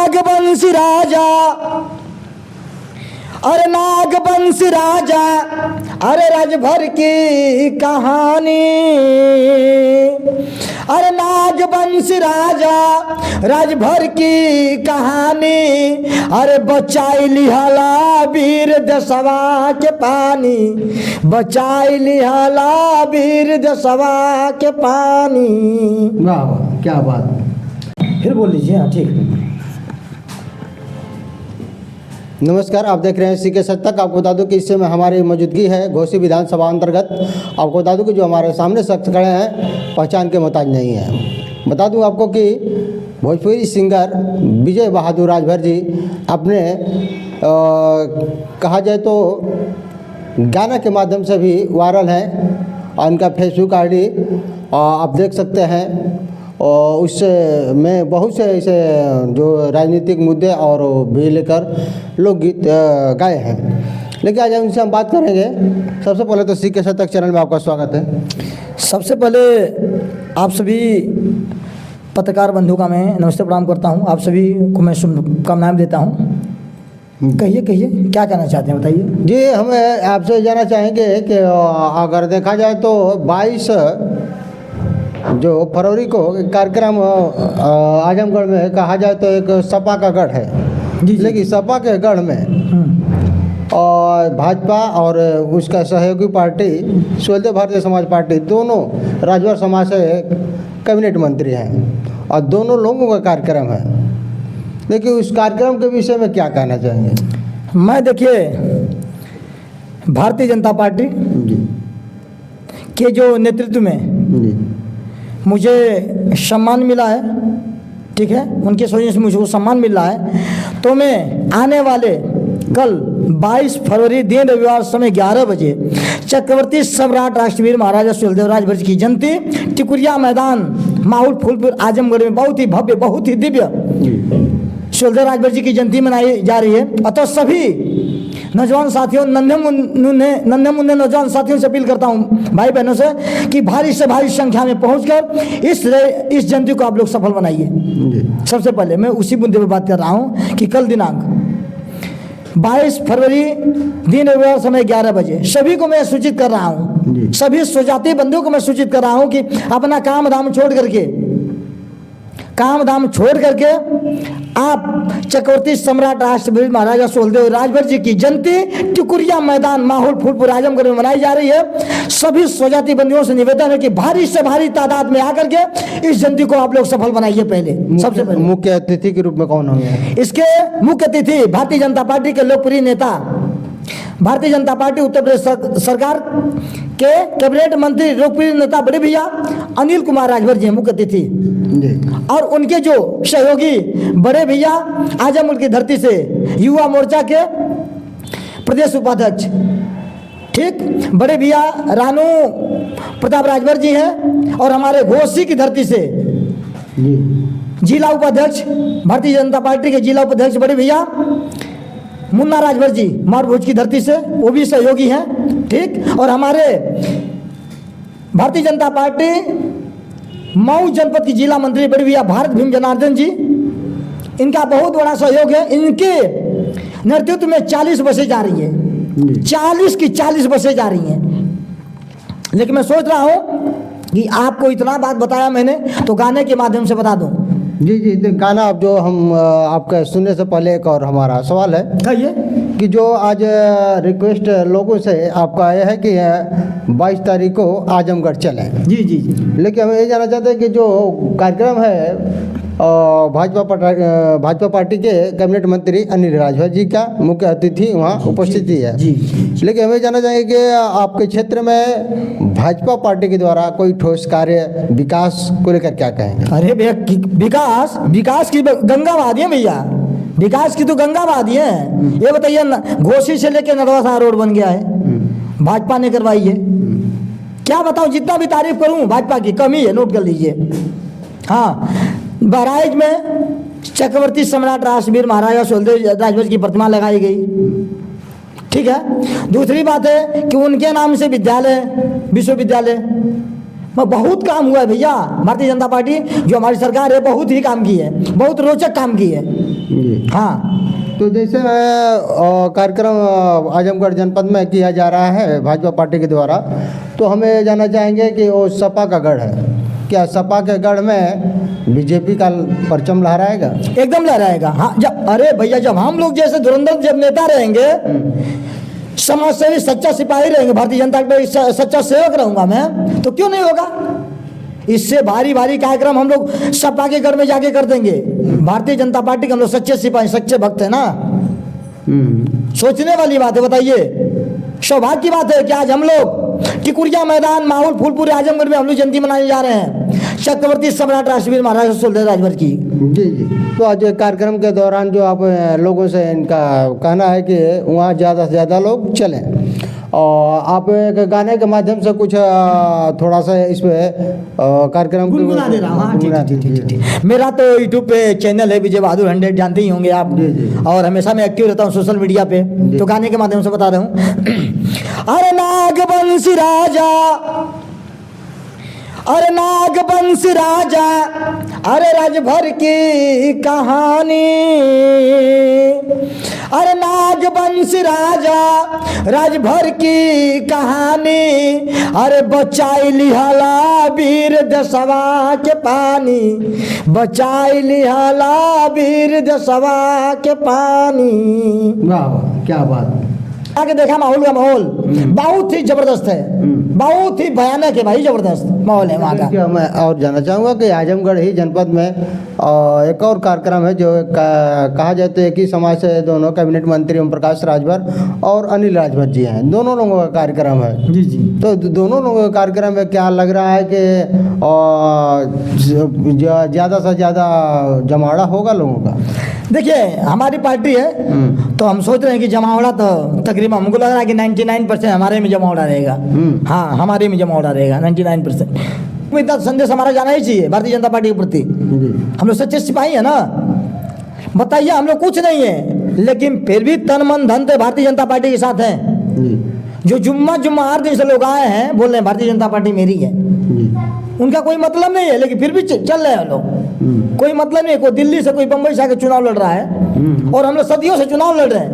नागवंश राजा, अरे नागवंश राजा, अरे राजभर की कहानी, अरे नागवंश राजा राजभर की कहानी, अरे बचाई लिहाला वीर देशवा के पानी, बचाई लिहाला वीर देशवा के पानी। वाह वाह, क्या बात। फिर बोल लीजिए। हाँ ठीक। नमस्कार, आप देख रहे हैं सीके सच तक। आपको बता दूं कि इस समय हमारी मौजूदगी है घोसी विधानसभा अंतर्गत। आपको बता दूं कि जो हमारे सामने शख्स खड़े हैं पहचान के मोहताज नहीं है। बता दूं आपको कि भोजपुरी सिंगर विजय बहादुर राजभर जी अपने कहा जाए तो गाना के माध्यम से भी वायरल हैं और उनका फेसबुक आईडी आप देख सकते हैं। और उससे में बहुत से ऐसे जो राजनीतिक मुद्दे और भी लेकर लोकगीत गाए हैं। लेकिन आज उनसे हम बात करेंगे। सबसे पहले तो सीके सच तक चैनल में आपका स्वागत है। सबसे पहले आप सभी पत्रकार बंधु का मैं नमस्ते प्रणाम करता हूं। आप सभी को मैं शुभकामनाएं देता हूं। कहिए कहिए क्या कहना चाहते हैं, बताइए। जी, हमें आपसे जानना चाहेंगे कि अगर देखा जाए तो 22 जो फरवरी को कार्यक्रम आजमगढ़ में कहा जाए तो एक सपा का गढ़ है जी। लेकिन सपा के गढ़ में और भाजपा और उसका सहयोगी पार्टी स्वदेव भारतीय समाज पार्टी दोनों राजभर समाज से कैबिनेट मंत्री हैं और दोनों लोगों का कार्यक्रम है। लेकिन उस कार्यक्रम के विषय में क्या कहना चाहेंगे? मैं देखिए भारतीय जनता पार्टी के जो नेतृत्व में जी मुझे सम्मान मिला है, ठीक है, उनके सहयोग से मुझे सम्मान मिल रहा है, तो मैं आने वाले कल 22 फरवरी दिन रविवार समय 11 बजे चक्रवर्ती सम्राट राष्ट्रवीर महाराजा सुहेलदेव राजभर जी की जयंती टिकुरिया मैदान माहौल फूलपुर आजमगढ़ में बहुत ही भव्य बहुत ही दिव्य सुहेलदेव राजभर जी की जयंती मनाई जा रही है। अतः सभी नौजवान साथियों, नन्हे मुन्ने नौजवान साथियों से अपील करता हूं, भाई बहनों से, कि भारी से भारी संख्या में पहुंचकर इस जयंती को आप लोग सफल बनाइए। सबसे पहले मैं उसी मुद्दे पर बात कर रहा हूं कि कल दिनांक 22 फरवरी दिन रविवार समय 11 बजे सभी को मैं सूचित कर रहा हूं, सभी स्वजाति बंधुओं को मैं सूचित कर रहा हूं कि अपना काम धाम छोड़ करके आप चक्रवर्ती सम्राट राष्ट्रवीर महाराजा सुहेलदेव राजभर जी की जयंती टिकुरिया मैदान माहौल फूलपुर आजमगढ़ में मनाई जा रही है। सभी स्वजाति बंधुओं से निवेदन है कि भारी से भारी तादाद में आकर के इस जयंती को आप लोग सफल बनाइए। पहले सबसे पहले मुख्य अतिथि के रूप में कौन होंगे? इसके मुख्य अतिथि भारतीय जनता पार्टी के लोकप्रिय नेता, भारतीय जनता पार्टी उत्तर प्रदेश सरकार के कैबिनेट मंत्री लोकप्रिय नेता बड़े भैया अनिल कुमार राजभर जी मुख्य अतिथि, और उनके जो सहयोगी बड़े भैया आजमगढ़ की धरती से युवा मोर्चा के प्रदेश उपाध्यक्ष, ठीक, बड़े भैया रानू प्रताप राजभर जी हैं, और हमारे घोसी की धरती से जिला उपाध्यक्ष भारतीय जनता पार्टी के जिला उपाध्यक्ष बड़े भैया मुन्ना राजभर जी मारभोज की धरती से, वो भी सहयोगी हैं, ठीक, और हमारे भारतीय जनता पार्टी मऊ जनपद की जिला मंत्री बड़े भैया भारत भीम जनार्दन जी, इनका बहुत बड़ा सहयोग है। इनके नेतृत्व में 40 बसें जा रही हैं, 40 की 40 बसें जा रही हैं। लेकिन मैं सोच रहा हूँ कि आपको इतना बात बताया मैंने, तो गाने के माध्यम से बता दूँ। जी जी, तो गाना अब जो हम आपका सुनने से पहले एक और हमारा सवाल है, कहिए, कि जो आज रिक्वेस्ट लोगों से आपका यह है कि 22 तारीख को आजमगढ़ चलें। जी जी जी। लेकिन हम ये जानना चाहते हैं कि जो कार्यक्रम है भाजपा पार्टी के कैबिनेट मंत्री अनिल राजभर जी का मुख्य अतिथि वहाँ उपस्थिति है। जी। लेकिन हमें जानना चाहिए कि आपके क्षेत्र में भाजपा पार्टी के द्वारा कोई ठोस कार्य विकास को लेकर क्या कहेंगे? अरे भैया, विकास की गंगा वादी है भैया, विकास की तो गंगा वादी है। ये बताइए घोसी से लेकर नरवासा रोड बन गया है, भाजपा ने करवाई है। क्या बताऊं, जितना भी तारीफ करूं भाजपा की कमी है, नोट कर लीजिए। हाँ, बहराइच में चक्रवर्ती सम्राट राष्ट्रवीर महाराजा सुहेलदेव राजभर की प्रतिमा लगाई गई, ठीक है। दूसरी बात है कि उनके नाम से विश्वविद्यालय बहुत काम हुआ है भैया। भारतीय जनता पार्टी जो हमारी सरकार है बहुत ही काम की है, बहुत रोचक काम की है। जी। हाँ, तो जैसे कार्यक्रम आजमगढ़ जनपद में किया जा रहा है भाजपा पार्टी के द्वारा, तो हमें जानना चाहेंगे कि वो सपा का गढ़ है, क्या सपा के गढ़ में बीजेपी का परचम लहराएगा? एकदम लहराएगा। हाँ, जब अरे भैया जब हम लोग जैसे धुरंधर जब नेता रहेंगे, समाज सेवी सच्चा सिपाही रहेंगे, भारतीय जनता पार्टी सच्चा सेवक रहूंगा मैं, तो क्यों नहीं होगा? इससे भारी भारी कार्यक्रम हम लोग सपा के घर में जाके कर देंगे। भारतीय जनता पार्टी के हम लोग सच्चे सिपाही, सच्चे भक्त है ना। सोचने वाली बात है, बताइए। सौभाग्य की बात है कि आज हम लोग टिकुरिया मैदान, माहौल फूलपुर आजमगढ़ में हम लोग जयंती मनाने जा रहे हैं छत्रपति सम्राट राष्ट्रवीर महाराज सुहेलदेव राजभर की। जी जी। तो आज कार्यक्रम के दौरान जो आप लोगों से इनका कहना है कि वहाँ ज़्यादा से ज़्यादा लोग चलें, और आप एक गाने के माध्यम से कुछ थोड़ा सा इस पे कार्यक्रम गुनगुना दे रहा हूँ। हाँ, ठीक। मेरा तो यूट्यूब पे चैनल है विजय बहादुर 100, जानते ही होंगे आप। जी। और हमेशा मैं एक्टिव रहता हूँ सोशल मीडिया पे, तो गाने के माध्यम से बता रहा हूँ। अरे नागवंशी राजा, अरे नागवंशी राजा, अरे राजभर की कहानी, अरे नागवंशी राजा राजभर की कहानी, अरे बचाई लिहाला वीर दसवा के पानी, बचाई लिहाला वीर दसवा के पानी। वाह, क्या बात। आगे देखा माहौल का, माहौल बहुत ही जबरदस्त है, बहुत ही भयानक है भाई, जबरदस्त माहौल है वहाँ का। मैं और जानना चाहूँगा कि आजमगढ़ ही जनपद में एक और कार्यक्रम है जो कहा जाए तो एक ही समाज से दोनों कैबिनेट मंत्री ओम प्रकाश राजभर और अनिल राजभर जी हैं, दोनों लोगों का कार्यक्रम है। जी जी। तो दोनों लोगों का कार्यक्रम में क्या लग रहा है कि ज़्यादा से ज़्यादा जमावड़ा होगा लोगों का? देखिए हमारी पार्टी है तो हम सोच रहे हैं कि जमावड़ा तो तकरीबन हमको लग रहा है कि 99% हमारे में जमावड़ा रहेगा। हाँ, हमारे में जमावड़ा रहेगा 99%। इतना संदेश हमारा जाना ही चाहिए भारतीय जनता पार्टी के प्रति। हम लोग सच्चे सिपाही है ना। बताइए, हम लोग कुछ नहीं है, लेकिन फिर भी तन मन धन से भारतीय जनता पार्टी के साथ हैं। जो जुम्मा हर दिन से लोग आए हैं बोल रहे हैं भारतीय जनता पार्टी मेरी है, उनका कोई मतलब नहीं है, लेकिन फिर भी चल रहे हैं लोग। कोई मतलब नहीं है, कोई दिल्ली से कोई बम्बई से आकर चुनाव लड़ रहा है, और हम लोग सदियों से चुनाव लड़ रहे हैं।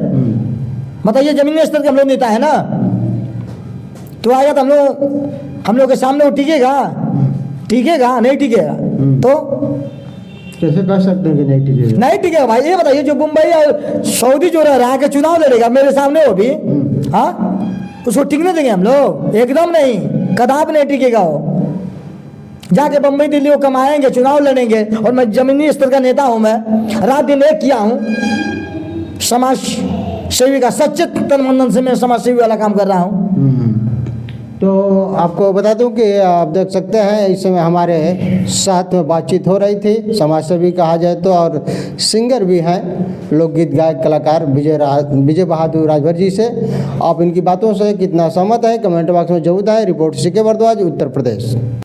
बताइए, जमीनी स्तर के हम लोग नेता है ना, तो आया तो हम लोग के सामने वो टिकेगा नहीं टिकेगा? तो कैसे कह सकते हैं कि नहीं टिकेगा? नहीं टिकेगा भाई। ये बताइए, जो मुंबई और सऊदी जो रह रहा है, चुनाव लड़ेगा मेरे सामने, वो भी हाँ, उसको टिकने देंगे हम लोग? एकदम नहीं, कदाप नहीं टिकेगा वो। जाके बम्बई दिल्ली वो कमाएंगे, चुनाव लड़ेंगे। और मैं जमीनी स्तर का नेता हूं, मैं रात दिन एक किया हूं, समाज सेवी का, सच्चे तन मन से मैं समाज सेवी वाला काम कर रहा हूं। तो आपको बता दूं कि आप देख सकते हैं इस समय हमारे साथ में बातचीत हो रही थी, समाज सेवी कहा जाए तो, और सिंगर भी हैं, लोकगीत गायक कलाकार विजय बहादुर राजभर जी से। आप इनकी बातों से कितना सहमत है कमेंट बॉक्स में जरूर बताएं। Report C K Bhardwaj, Uttar Pradesh.